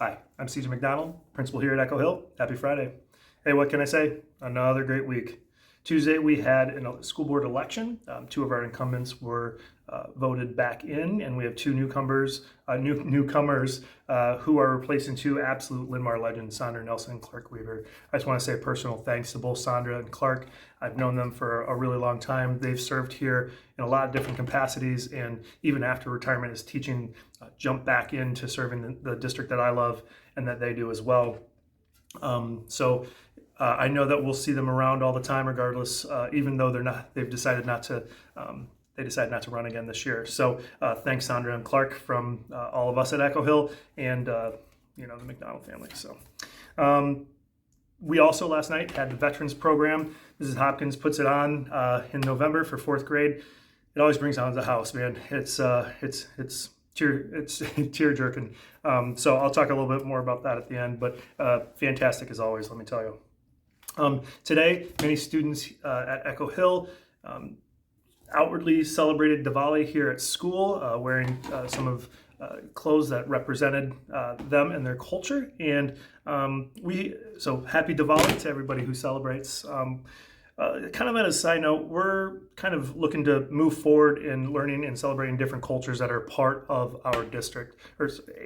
Hi, I'm CJ McDonald, principal here at Echo Hill. Happy Friday. Hey, what can I say? Another great week. Tuesday, we had a school board election. Two of our incumbents were voted back in, and we have two newcomers who are replacing two absolute Linn-Mar legends, Sandra Nelson and Clark Weaver. I just want to say a personal thanks to both Sandra and Clark. I've known them for a really long time. They've served here in a lot of different capacities, and even after retirement is teaching, jump back into serving the district that I love and that they do as well. I know that we'll see them around all the time, regardless, even though they've decided not to. They decided not to run again this year. So thanks, Sandra and Clark, from all of us at Echo Hill and the McDonald family. So we also last night had the Veterans Program. Mrs. Hopkins puts it on in November for fourth grade. It always brings down the house, man. It's tear jerking. So I'll talk a little bit more about that at the end. But fantastic as always, let me tell you. Today, many students at Echo Hill outwardly celebrated Diwali here at school, wearing some of clothes that represented them and their culture. And so happy Diwali to everybody who celebrates. Kind of on a side note, we're kind of looking to move forward in learning and celebrating different cultures that are part of our district,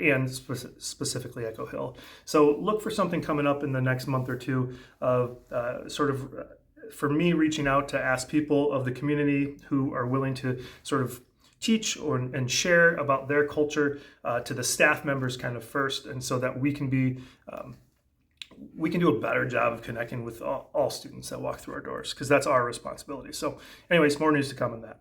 and specifically Echo Hill. So look for something coming up in the next month or two of for me reaching out to ask people of the community who are willing to sort of teach and share about their culture to the staff members kind of first, and so that we can do a better job of connecting with all students that walk through our doors, because that's our responsibility. So anyways, more news to come on that.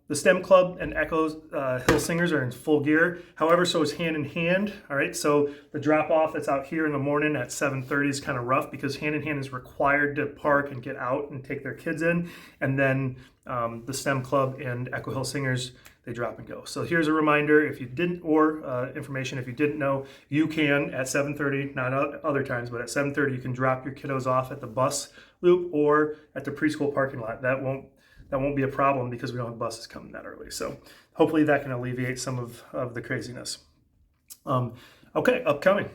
The STEM Club and Echo Hill Singers are in full gear. However, so is Hand in Hand. All right, so the drop-off that's out here in the morning at 7:30 is kind of rough, because Hand in Hand is required to park and get out and take their kids in. And then the STEM Club and Echo Hill Singers, they drop and go. So here's a reminder, if you didn't, or information if you didn't know, you can at 7:30, not other times, but at 7:30 you can drop your kiddos off at the bus loop or at the preschool parking lot. That won't be a problem, because we don't have buses coming that early. So hopefully that can alleviate some of the craziness. Okay, upcoming.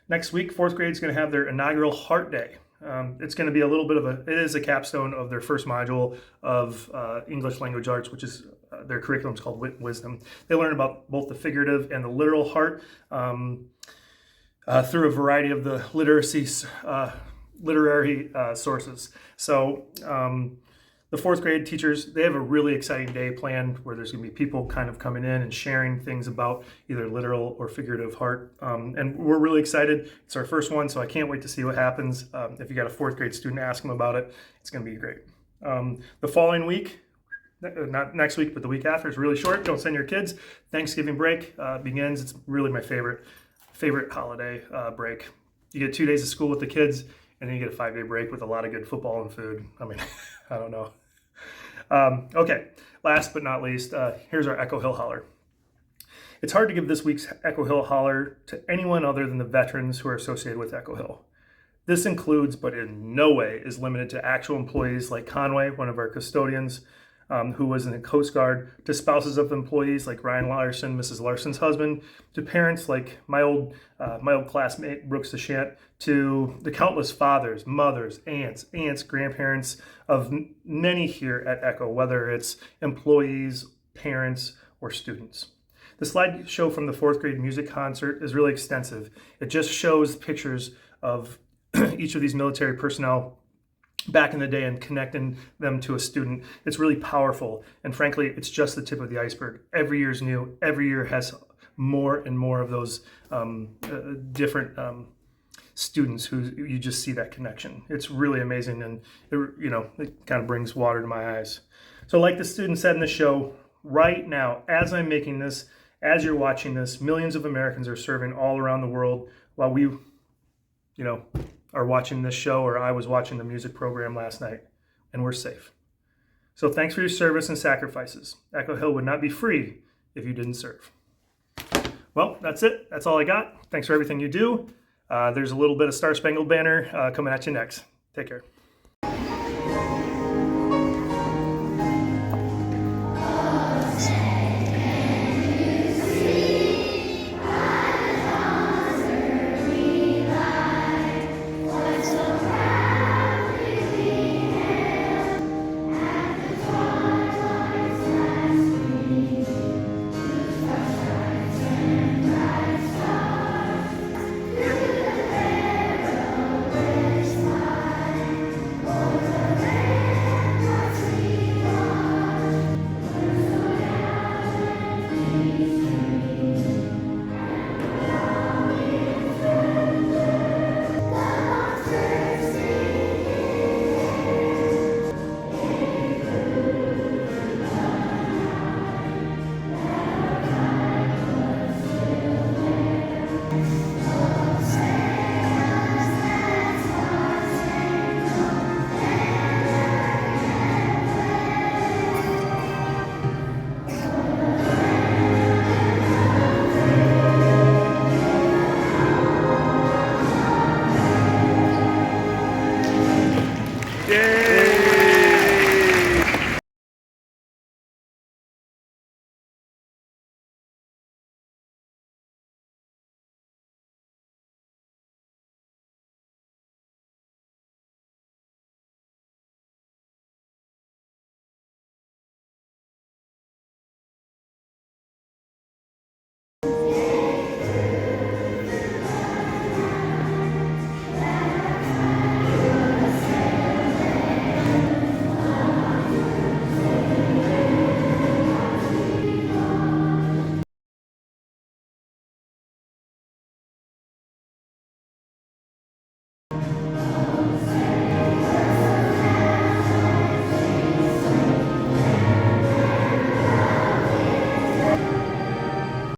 Next week, fourth grade is going to have their inaugural Heart Day. It's going to be a little bit it is a capstone of their first module of English Language Arts, which is their curriculum is called Wit and Wisdom. They learn about both the figurative and the literal heart through a variety of the literary sources. So the fourth grade teachers, they have a really exciting day planned where there's going to be people kind of coming in and sharing things about either literal or figurative heart. And we're really excited. It's our first one, so I can't wait to see what happens. If you got a fourth grade student, ask them about it. It's going to be great. The following week, not next week, but the week after, is really short. Don't send your kids. Thanksgiving break begins. It's really my favorite holiday break. You get 2 days of school with the kids, and then you get a 5-day break with a lot of good football and food. I mean, I don't know. Okay, last but not least, here's our Echo Hill Holler. It's hard to give this week's Echo Hill Holler to anyone other than the veterans who are associated with Echo Hill. This includes, but in no way is limited to, actual employees like Conway, one of our custodians, who was in the Coast Guard, to spouses of employees like Ryan Larson, Mrs. Larson's husband, to parents like my old classmate Brooks DeShant, to the countless fathers, mothers, aunts, grandparents of many here at Echo, whether it's employees, parents, or students. The slideshow from the fourth grade music concert is really extensive. It just shows pictures of each of these military personnel back in the day and connecting them to a student. It's really powerful, and frankly, it's just the tip of the iceberg. Every year is new. Every year has more and more of those different students who you just see that connection. It's really amazing, and it kind of brings water to my eyes. So like the student said in the show, right now, as I'm making this, as you're watching this, millions of Americans are serving all around the world while we, are watching this show, or I was watching the music program last night, and we're safe. So thanks for your service and sacrifices. Echo Hill would not be free if you didn't serve. Well, that's it. That's all I got. Thanks for everything you do. There's a little bit of Star Spangled Banner coming at you next. Take care.